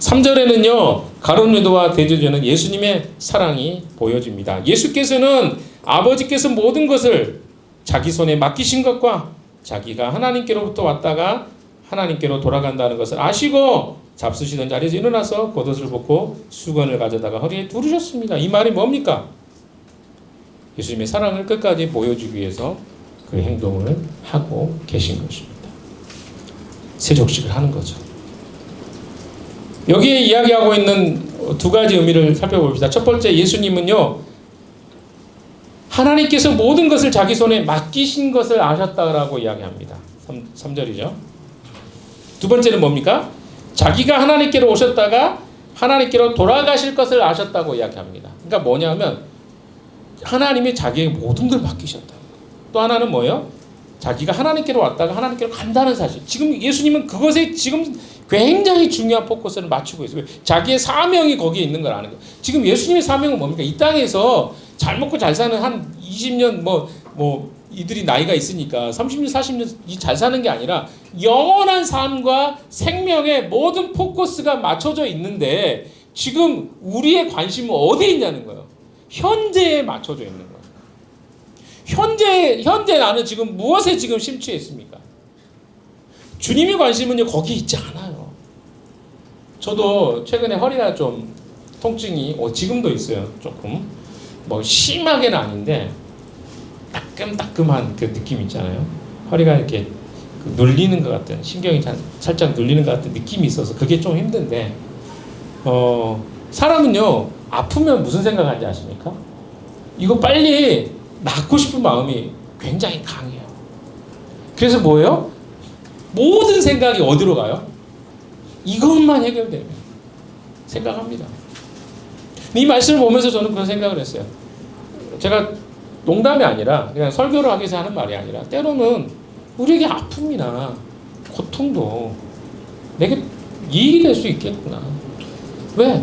3절에는요, 가룟 유다와 대제사장은 예수님의 사랑이 보여집니다. 예수께서는 아버지께서 모든 것을 자기 손에 맡기신 것과 자기가 하나님께로부터 왔다가 하나님께로 돌아간다는 것을 아시고 잡수시던 자리에서 일어나서 겉옷을 벗고 수건을 가져다가 허리에 두르셨습니다. 이 말이 뭡니까? 예수님의 사랑을 끝까지 보여주기 위해서 그 행동을 하고 계신 것입니다. 세족식을 하는 거죠. 여기에 이야기하고 있는 두 가지 의미를 살펴봅시다. 첫 번째, 예수님은요, 하나님께서 모든 것을 자기 손에 맡기신 것을 아셨다라고 이야기합니다. 3절이죠. 두 번째는 뭡니까? 자기가 하나님께로 오셨다가 하나님께로 돌아가실 것을 아셨다고 이야기합니다. 그러니까 뭐냐면 하나님이 자기의 모든 걸 맡기셨다. 또 하나는 뭐예요? 자기가 하나님께로 왔다가 하나님께로 간다는 사실. 지금 예수님은 그것에 지금 굉장히 중요한 포커스를 맞추고 있어요. 자기의 사명이 거기에 있는 걸 아는 거예요. 지금 예수님의 사명은 뭡니까? 이 땅에서 잘 먹고 잘 사는 한 20년 이들이 나이가 있으니까 30년, 40년 잘 사는 게 아니라 영원한 삶과 생명의 모든 포커스가 맞춰져 있는데 지금 우리의 관심은 어디에 있냐는 거예요. 현재에 맞춰져 있는 거예요. 현재 나는 지금 무엇에 지금 심취해 있습니까? 주님의 관심은요, 거기에 있지 않아요. 저도 최근에 허리가 좀 통증이 지금도 있어요. 조금 심하게는 아닌데 따끔따끔한 그 느낌 있잖아요. 허리가 이렇게 눌리는 것 같은, 신경이 살짝 눌리는 것 같은 느낌이 있어서 그게 좀 힘든데, 사람은요, 아프면 무슨 생각하는지 아십니까? 이거 빨리 낫고 싶은 마음이 굉장히 강해요. 그래서 뭐예요? 모든 생각이 어디로 가요? 이것만 해결되면 생각합니다. 이 말씀을 보면서 저는 그런 생각을 했어요. 제가 농담이 아니라 그냥 설교를 하기 위해서 하는 말이 아니라 때로는 우리에게 아픔이나 고통도 내게 이익이 될 수 있겠구나. 왜?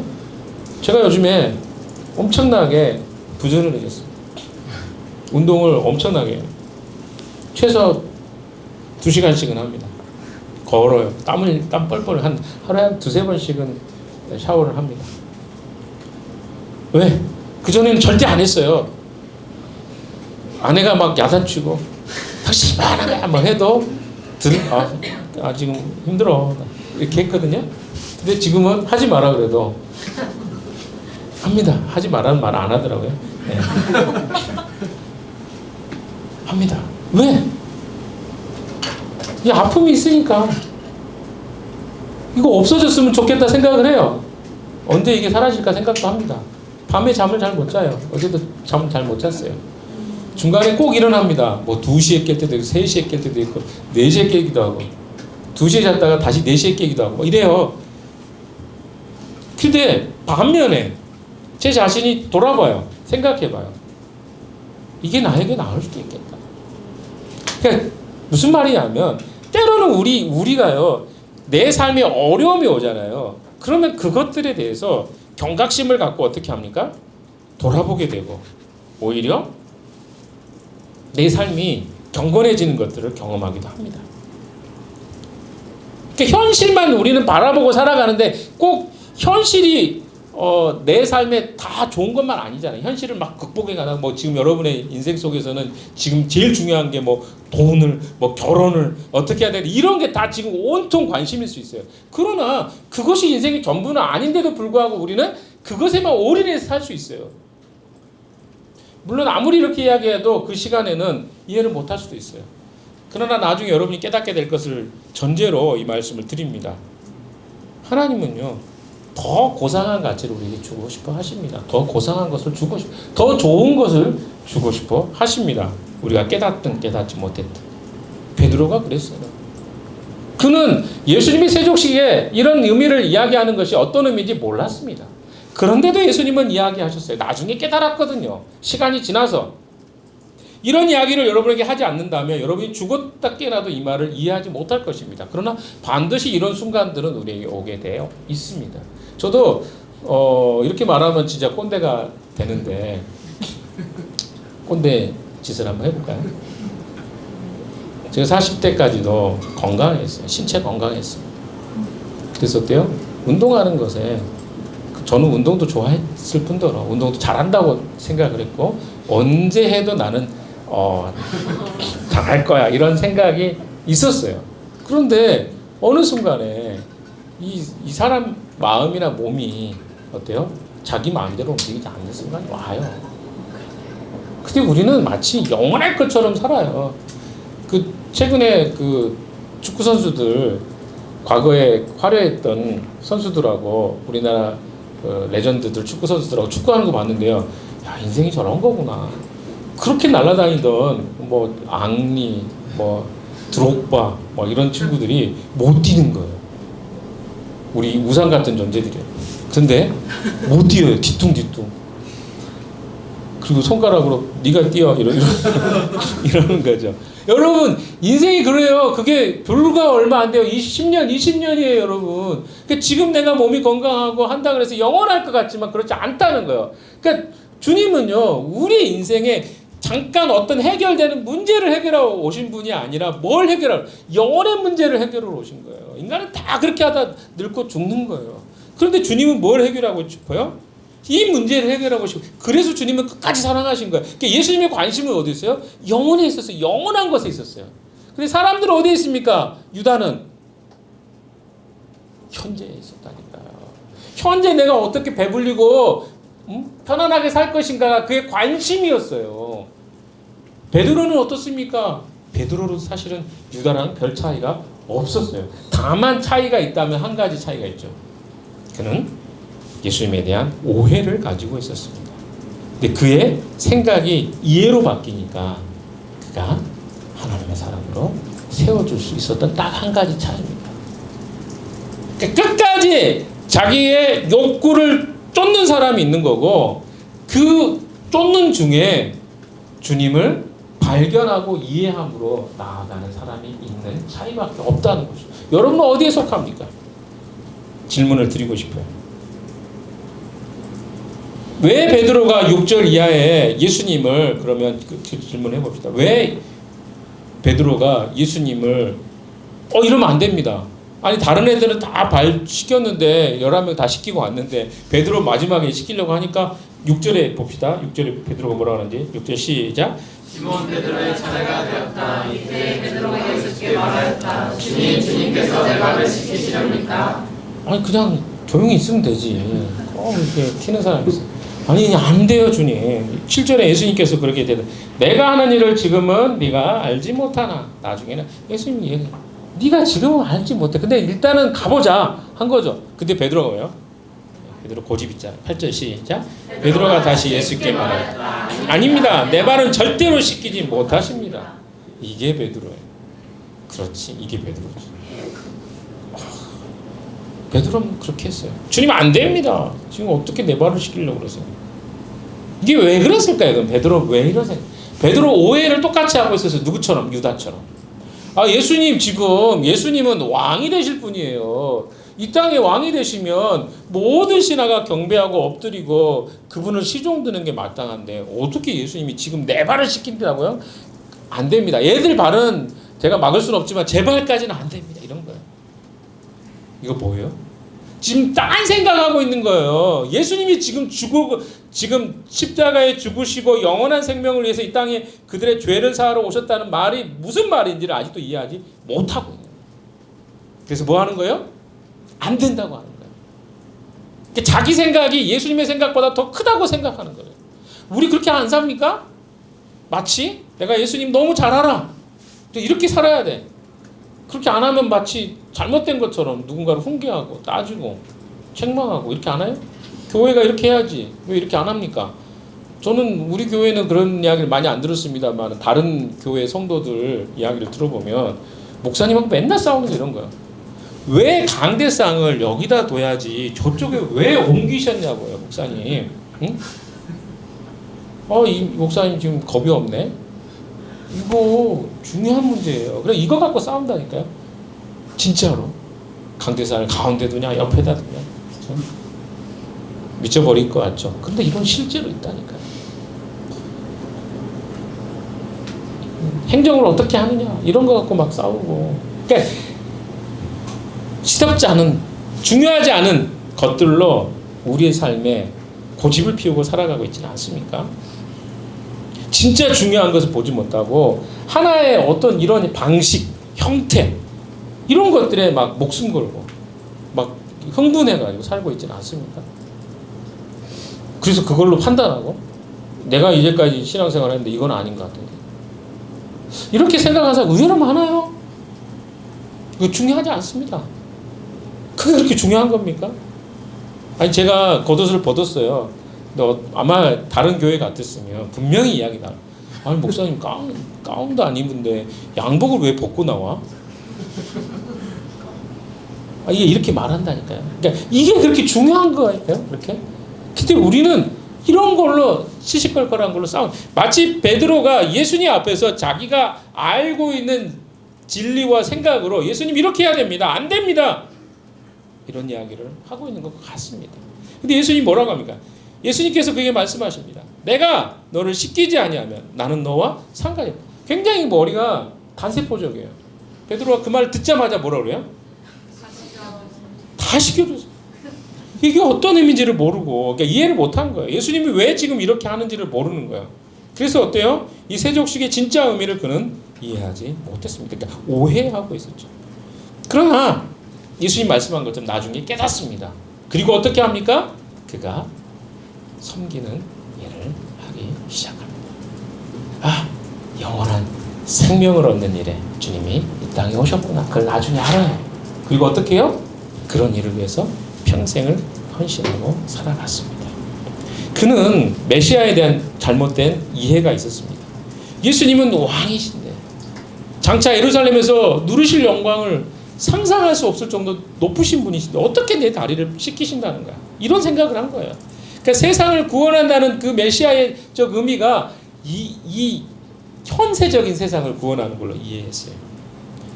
제가 요즘에 엄청나게 부지런해졌어요. 운동을 엄청나게 해요. 최소 2시간씩은 합니다. 걸어요. 땀 뻘뻘 하루에 한 2-3번씩은 샤워를 합니다. 왜? 그전에는 절대 안 했어요. 아내가 막 야단치고 당신 그만하게 막 해도 지금 힘들어 이렇게 했거든요. 근데 지금은 하지 마라 그래도 합니다. 하지 말라는 말 안 하더라고요. 네. 합니다. 왜? 이 아픔이 있으니까. 이거 없어졌으면 좋겠다 생각을 해요. 언제 이게 사라질까 생각도 합니다. 밤에 잠을 잘 못 자요. 어제도 잠을 잘 못 잤어요. 중간에 꼭 일어납니다. 뭐 2시에 깰 때도 있고 3시에 깰 때도 있고 4시에 깨기도 하고 2시에 잤다가 다시 4시에 깨기도 하고 뭐 이래요. 근데 반면에 제 자신이 돌아봐요. 생각해봐요. 이게 나에게 나을 수도 있겠다. 그러니까 무슨 말이냐면 때로는 우리가요 내 삶에 어려움이 오잖아요. 그러면 그것들에 대해서 경각심을 갖고 어떻게 합니까? 돌아보게 되고 오히려 내 삶이 경건해지는 것들을 경험하기도 합니다. 그러니까 현실만 우리는 바라보고 살아가는데 꼭 현실이 내 삶에 다 좋은 것만 아니잖아요. 현실을 막 극복해 가다 뭐 지금 여러분의 인생 속에서는 지금 제일 중요한 게 뭐 돈을 뭐 결혼을 어떻게 해야 되나 이런 게 다 지금 온통 관심일 수 있어요. 그러나 그것이 인생의 전부는 아닌데도 불구하고 우리는 그것에만 올인해서 살 수 있어요. 물론 아무리 이렇게 이야기해도 그 시간에는 이해를 못할 수도 있어요. 그러나 나중에 여러분이 깨닫게 될 것을 전제로 이 말씀을 드립니다. 하나님은요 더 고상한 가치를 우리에게 주고 싶어 하십니다. 더 고상한 것을 주고 싶어, 더 좋은 것을 주고 싶어 하십니다. 우리가 깨닫든 깨닫지 못했든. 베드로가 그랬어요. 그는 예수님이 세족식에 이런 의미를 이야기하는 것이 어떤 의미인지 몰랐습니다. 그런데도 예수님은 이야기하셨어요. 나중에 깨달았거든요. 시간이 지나서. 이런 이야기를 여러분에게 하지 않는다면 여러분이 죽었다 깨나도 이 말을 이해하지 못할 것입니다. 그러나 반드시 이런 순간들은 우리에게 오게 되어 있습니다. 저도 이렇게 말하면 진짜 꼰대가 되는데 꼰대 짓을 한번 해볼까요? 제가 40대까지도 건강했어요. 신체 건강했어요. 그래서 어때요? 운동하는 것에 저는 운동도 좋아했을 뿐더러 운동도 잘한다고 생각을 했고 언제 해도 나는 잘할 거야 이런 생각이 있었어요. 그런데 어느 순간에 이 사람 마음이나 몸이 어때요? 자기 마음대로 움직이지 않는 순간이 와요. 근데 우리는 마치 영원할 것처럼 살아요. 그 최근에 그 축구 선수들 과거에 화려했던 선수들하고 우리나라 레전드들 축구 선수들하고 축구하는 거 봤는데요. 야 인생이 저런 거구나. 그렇게 날아다니던 뭐 앙리, 뭐 드록바, 뭐 이런 친구들이 못 뛰는 거예요. 우리 우상 같은 존재들이에요. 근데 못 뛰어요. 뒤뚱뒤뚱. 그리고 손가락으로 네가 뛰어 이러는 거죠. 여러분 인생이 그래요. 그게 불과 얼마 안 돼요. 10년, 20년이에요, 여러분. 그러니까 지금 내가 몸이 건강하고 한다 그래서 영원할 것 같지만 그렇지 않다는 거예요. 그러니까 주님은요, 우리 인생에 잠깐 어떤 해결되는 문제를 해결하러 오신 분이 아니라 뭘 해결하러 영혼의 문제를 해결하러 오신 거예요. 인간은 다 그렇게 하다 늙고 죽는 거예요. 그런데 주님은 뭘 해결하고 싶어요? 이 문제를 해결하고 싶어요. 그래서 주님은 끝까지 사랑하신 거예요. 그러니까 예수님의 관심은 어디 있어요? 영혼에 있었어요. 영원한 것에 있었어요. 근데 사람들은 어디에 있습니까? 유다는 현재에 있었다니까요. 현재 내가 어떻게 배불리고 편안하게 살 것인가가 그의 관심이었어요. 베드로는 어떻습니까? 베드로는 사실은 유다랑 별 차이가 없었어요. 다만 차이가 있다면 한 가지 차이가 있죠. 그는 예수님에 대한 오해를 가지고 있었습니다. 근데 그의 생각이 이해로 바뀌니까 그가 하나님의 사람으로 세워줄 수 있었던 딱 한 가지 차이입니다. 그러니까 끝까지 자기의 욕구를 쫓는 사람이 있는 거고 그 쫓는 중에 주님을 발견하고 이해함으로 나아가는 사람이 있는 차이밖에 없다는 거죠. 여러분은 어디에 속합니까? 질문을 드리고 싶어요. 왜 베드로가 6절 이하에 예수님을 그러면 그 질문해 봅시다. 왜 베드로가 예수님을 이러면 안 됩니다. 아니 다른 애들은 다 발 시켰는데 11명 다 시키고 왔는데 베드로 마지막에 시키려고 하니까 6절에 봅시다. 6절에 베드로가 뭐라고 하는지 6절 시작. 시몬 베드로의 차례가 되었다. 이때 베드로가 예수께 말하였다. 주님께서 제가 시키시렵니까? 아니 그냥 조용히 있으면 되지. 이렇게 튀는 사람이 있어. 아니 안 돼요 주님. 7절에 예수님께서 그렇게 되는 내가 하는 일을 지금은 네가 알지 못하나 나중에는 예수님 얘기 네가 지금은 알지 못해. 근데 일단은 가보자 한 거죠. 근데 베드로가 왜요? 베드로 고집 있잖아요. 8절 시작. 베드로가 다시 예수께 말하였다. 아닙니다. 내 발은 절대로 씻기지 못하십니다. 이게 베드로예요. 그렇지, 이게 베드로지. 베드로는 그렇게 했어요. 주님 안 됩니다. 지금 어떻게 내 발을 씻기려고 그러세요? 이게 왜 그랬을까요? 그럼 베드로 왜 이러세요? 베드로 오해를 똑같이 하고 있었어요. 누구처럼? 유다처럼. 아, 예수님은 왕이 되실 분이에요. 이 땅에 왕이 되시면 모든 신하가 경배하고 엎드리고 그분을 시종드는 게 마땅한데 어떻게 예수님이 지금 내 발을 씻긴다고요? 안 됩니다. 얘들 발은 제가 막을 수는 없지만 제 발까지는 안 됩니다. 이런 거예요. 이거 뭐예요? 지금 딴 생각하고 있는 거예요. 예수님이 지금 십자가에 죽으시고 영원한 생명을 위해서 이 땅에 그들의 죄를 사하러 오셨다는 말이 무슨 말인지를 아직도 이해하지 못하고 있는 거예요. 그래서 뭐 하는 거예요? 안 된다고 하는 거예요. 그러니까 자기 생각이 예수님의 생각보다 더 크다고 생각하는 거예요. 우리 그렇게 안 삽니까? 마치 내가 예수님 너무 잘 알아. 이렇게 살아야 돼. 그렇게 안 하면 마치 잘못된 것처럼 누군가를 훈계하고 따지고 책망하고 이렇게 안 해요? 교회가 이렇게 해야지. 왜 이렇게 안 합니까? 저는 우리 교회는 그런 이야기를 많이 안 들었습니다만 다른 교회 성도들 이야기를 들어보면 목사님하고 맨날 싸우는 게 이런 거예요. 왜 강대상을 여기다 둬야지 저쪽에 왜 옮기셨냐고요, 목사님. 응? 이 목사님 지금 겁이 없네. 이거 중요한 문제예요. 그래 이거 갖고 싸운다니까요. 진짜로. 강대상을 가운데 두냐 옆에다 두냐. 미쳐버릴 것 같죠. 근데 이건 실제로 있다니까요. 행정을 어떻게 하느냐 이런 거 갖고 막 싸우고. 그러니까 시덥지 않은 중요하지 않은 것들로 우리의 삶에 고집을 피우고 살아가고 있지는 않습니까? 진짜 중요한 것을 보지 못하고 하나의 어떤 이런 방식, 형태 이런 것들에 막 목숨 걸고 막 흥분해가지고 살고 있지는 않습니까? 그래서 그걸로 판단하고 내가 이제까지 신앙생활 했는데 이건 아닌 것 같은데 이렇게 생각하는 사람 의외로 많아요. 이거 중요하지 않습니다. 그게 그렇게 중요한 겁니까? 아니 제가 겉옷을 벗었어요. 근데 아마 다른 교회 같았으면 분명히 이야기 나와요. 아니 목사님 가운도 안 입은데 양복을 왜 벗고 나와? 이게 이렇게 말한다니까요. 그러니까 이게 그렇게 중요한 거예요. 그렇게. 근데 우리는 이런 걸로 시시껄껄한 걸로 싸우. 마치 베드로가 예수님 앞에서 자기가 알고 있는 진리와 생각으로 예수님 이렇게 해야 됩니다. 안 됩니다. 이런 이야기를 하고 있는 것 같습니다. 근데 예수님 뭐라고 합니까? 예수님께서 그게 말씀하십니다. 내가 너를 씻기지 아니하면 나는 너와 상관이 없다. 굉장히 머리가 간세포적이에요. 베드로가 그 말을 듣자마자 뭐라 그래요? 다 씻겨줬어요. 이게 어떤 의미인지를 모르고 그러니까 이해를 못한 거예요. 예수님이 왜 지금 이렇게 하는지를 모르는 거예요. 그래서 어때요? 이 세족식의 진짜 의미를 그는 이해하지 못했습니다. 그러니까 오해하고 있었죠. 그러나 예수님 말씀한 것처럼 나중에 깨닫습니다. 그리고 어떻게 합니까? 그가 섬기는 일을 하기 시작합니다. 영원한 생명을 얻는 일에 주님이 이 땅에 오셨구나. 그걸 나중에 알아요. 그리고 어떻게 해요? 그런 일을 위해서 평생을 헌신하고 살아갔습니다. 그는 메시아에 대한 잘못된 이해가 있었습니다. 예수님은 왕이신데 장차 예루살렘에서 누리실 영광을 상상할 수 없을 정도 높으신 분이신데 어떻게 내 다리를 씻기신다는 거야. 이런 생각을 한 거예요. 그러니까 세상을 구원한다는 그 메시아의 의미가 이 현세적인 세상을 구원하는 걸로 이해했어요.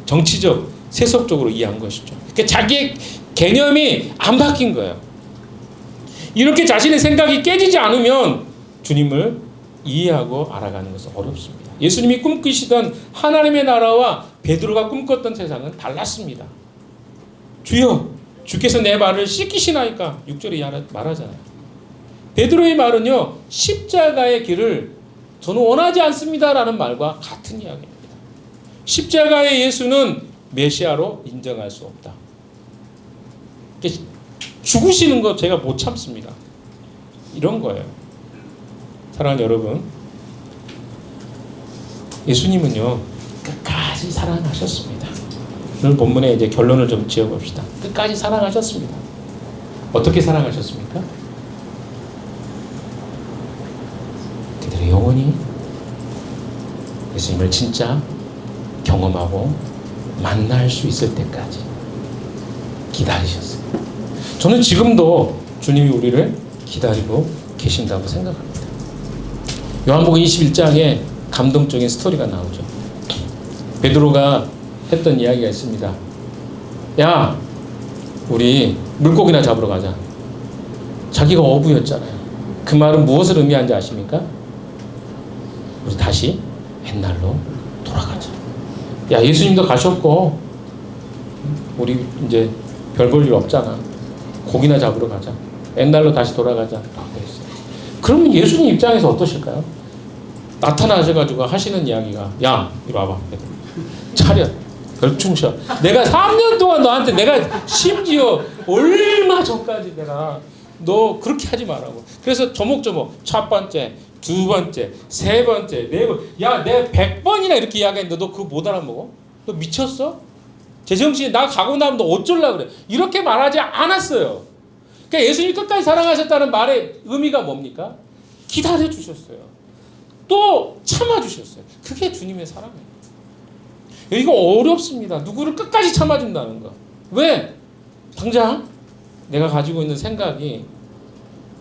정치적, 세속적으로 이해한 것이죠. 그러니까 자기의 개념이 안 바뀐 거예요. 이렇게 자신의 생각이 깨지지 않으면 주님을 이해하고 알아가는 것은 어렵습니다. 예수님이 꿈꾸시던 하나님의 나라와 베드로가 꿈꿨던 세상은 달랐습니다. 주여, 주께서 내 발을 씻기시나이까 6절에 말하잖아요. 베드로의 말은요, 십자가의 길을 저는 원하지 않습니다라는 말과 같은 이야기입니다. 십자가의 예수는 메시아로 인정할 수 없다. 죽으시는 거 제가 못 참습니다. 이런 거예요. 사랑하는 여러분, 예수님은요 끝까지 사랑하셨습니다. 오늘 본문에 이제 결론을 좀 지어봅시다. 끝까지 사랑하셨습니다. 어떻게 사랑하셨습니까? 그들의 영혼이 예수님을 진짜 경험하고 만날 수 있을 때까지 기다리셨어요. 저는 지금도 주님이 우리를 기다리고 계신다고 생각합니다. 요한복음 21장에 감동적인 스토리가 나오죠. 베드로가 했던 이야기가 있습니다. 야, 우리 물고기나 잡으러 가자. 자기가 어부였잖아요. 그 말은 무엇을 의미하는지 아십니까? 우리 다시 옛날로 돌아가자. 야, 예수님도 가셨고 우리 이제 별 볼 일 없잖아. 고기나 잡으러 가자. 옛날로 다시 돌아가자. 그러면 예수님 입장에서 어떠실까요? 나타나셔가지고 하시는 이야기가, 야, 이리 와봐. 차렷. 별충셔. 내가 3년 동안 너한테 내가 심지어 얼마 전까지 내가 너 그렇게 하지 말라고. 그래서 조목조목 첫 번째, 두 번째, 세 번째, 네 번. 야, 내가 100번이나 이렇게 이야기했는데 너 그거 못 알아먹어? 너 미쳤어? 제정신이 나 가고 나면 너 어쩌려고 그래? 이렇게 말하지 않았어요. 그러니까 예수님이 끝까지 사랑하셨다는 말의 의미가 뭡니까? 기다려주셨어요. 또 참아주셨어요. 그게 주님의 사랑이에요. 이거 어렵습니다. 누구를 끝까지 참아준다는 거. 왜? 당장 내가 가지고 있는 생각이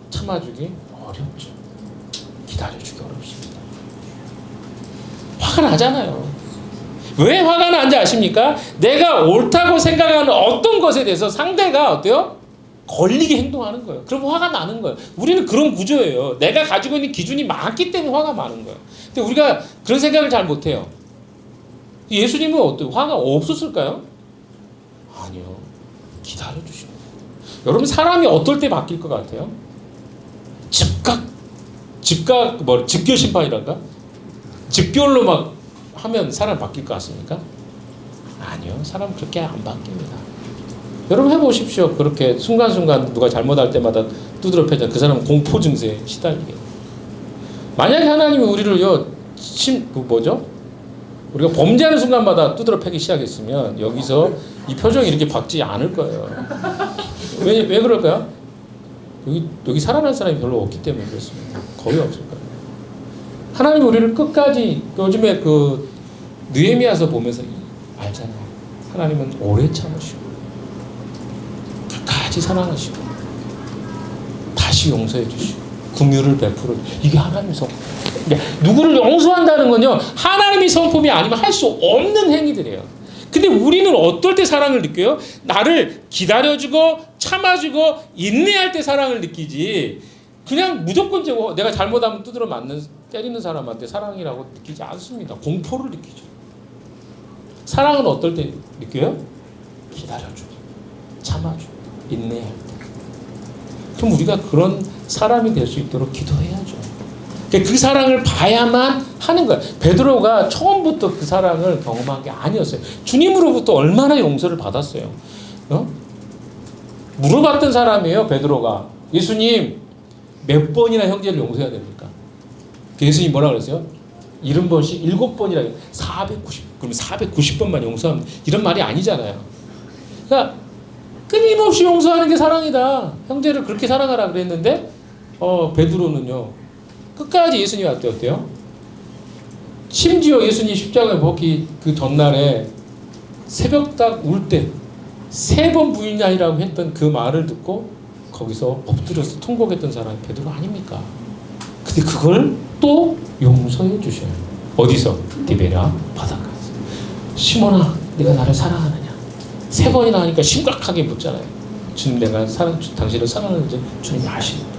참아주기 어렵죠. 기다려주기 어렵습니다. 화가 나잖아요. 왜 화가 나는지 아십니까? 내가 옳다고 생각하는 어떤 것에 대해서 상대가 어때요? 걸리게 행동하는 거예요. 그럼 화가 나는 거예요. 우리는 그런 구조예요. 내가 가지고 있는 기준이 많기 때문에 화가 많은 거예요. 근데 우리가 그런 생각을 잘 못해요. 예수님은 어때요? 화가 없었을까요? 아니요. 기다려주시는 거예요. 여러분, 사람이 어떨 때 바뀔 것 같아요? 집결 심판이랄까? 집결로 막 하면 사람 바뀔 것 같습니까? 아니요. 사람 그렇게 안 바뀝니다. 여러분 해보십시오. 그렇게 순간순간 누가 잘못할 때마다 두드러 패자 그 사람은 공포 증세에 시달리게. 만약에 하나님이 우리를요, 우리가 범죄하는 순간마다 두드러 패기 시작했으면 여기서 이 표정이 이렇게 바뀌지 않을 거예요. 왜 그럴까요? 여기 살아난 사람이 별로 없기 때문에 그렇습니다. 거의 없을 거예요. 하나님이 우리를 끝까지, 요즘에 그 느헤미야서 보면서 알잖아요. 하나님은 오래 참으시고 끝까지 사랑하시고 다시 용서해 주시고 긍휼을 베풀어. 이게 하나님의 성품. 누구를 용서한다는 건요, 하나님의 성품이 아니면 할 수 없는 행위들이에요. 근데 우리는 어떨 때 사랑을 느껴요? 나를 기다려주고 참아주고 인내할 때 사랑을 느끼지, 그냥 무조건적으로 내가 잘못하면 두드러 때리는 사람한테 사랑이라고 느끼지 않습니다. 공포를 느끼죠. 사랑은 어떨 때 느껴요? 기다려주고 참아주고 인내할 때. 그럼 우리가 그런 사람이 될 수 있도록 기도해야죠. 그 사랑을 봐야만 하는 거예요. 베드로가 처음부터 그 사랑을 경험한 게 아니었어요. 주님으로부터 얼마나 용서를 받았어요. 물어봤던 사람이에요. 베드로가. 예수님, 몇 번이나 형제를 용서해야 됩니까? 예수님이 뭐라 그랬어요? 70번씩 7번이라 490. 그럼 490번만 용서하면 이런 말이 아니잖아요. 그러니까 끊임없이 용서하는 게 사랑이다. 형제를 그렇게 사랑하라 그랬는데 베드로는요, 끝까지 예수님한테 어때요? 심지어 예수님 십자가에 벗기 그 전날에 새벽 딱 울 때 3번 부인이라고 했던 그 말을 듣고 거기서 엎드려서 통곡했던 사람이 베드로 아닙니까? 근데 그걸 또 용서해 주셔요. 어디서? 디베랴 바닷가에서. 시몬아, 네가 나를 사랑하느냐? 3번이나 하니까 심각하게 묻잖아요. 주님, 내가 당신을 사랑하는지 주님이 아십니다.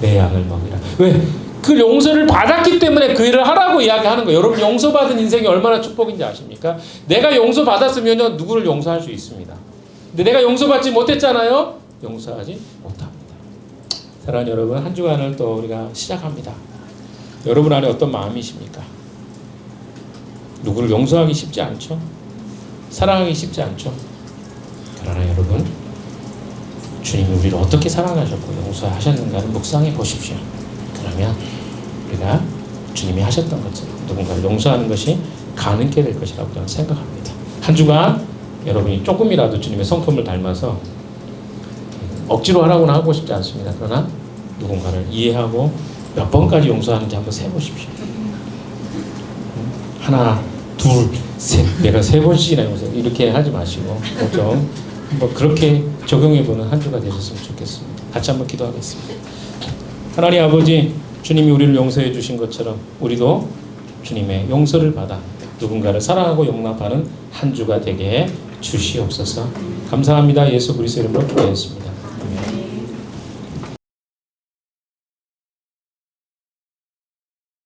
내 양을 먹이라. 왜? 그 용서를 받았기 때문에 그 일을 하라고 이야기하는 거예요. 여러분, 용서받은 인생이 얼마나 축복인지 아십니까? 내가 용서받았으면 누구를 용서할 수 있습니다. 근데 내가 용서받지 못했잖아요. 용서하지 못합니다. 사랑하는 여러분, 한 주간을 또 우리가 시작합니다. 여러분 안에 어떤 마음이십니까? 누구를 용서하기 쉽지 않죠? 사랑하기 쉽지 않죠? 그러나 여러분, 주님이 우리를 어떻게 사랑하셨고 용서하셨는가를 묵상해 보십시오. 그러면 우리가 주님이 하셨던 것처럼 누군가를 용서하는 것이 가능케 될 것이라고 저는 생각합니다. 한 주간 여러분이 조금이라도 주님의 성품을 닮아서 억지로 하라고는 하고 싶지 않습니다. 그러나 누군가를 이해하고 몇 번까지 용서하는지 한번 세보십시오. 하나, 둘, 셋. 내가 3번씩이나 용서. 이렇게 하지 마시고 좀 뭐 그렇게 적용해보는 한 주가 되셨으면 좋겠습니다. 같이 한번 기도하겠습니다. 하나님 아버지, 주님이 우리를 용서해 주신 것처럼 우리도 주님의 용서를 받아 누군가를 사랑하고 용납하는 한 주가 되게 해 주시옵소서. 감사합니다. 예수 그리스도 이름으로 기도했습니다.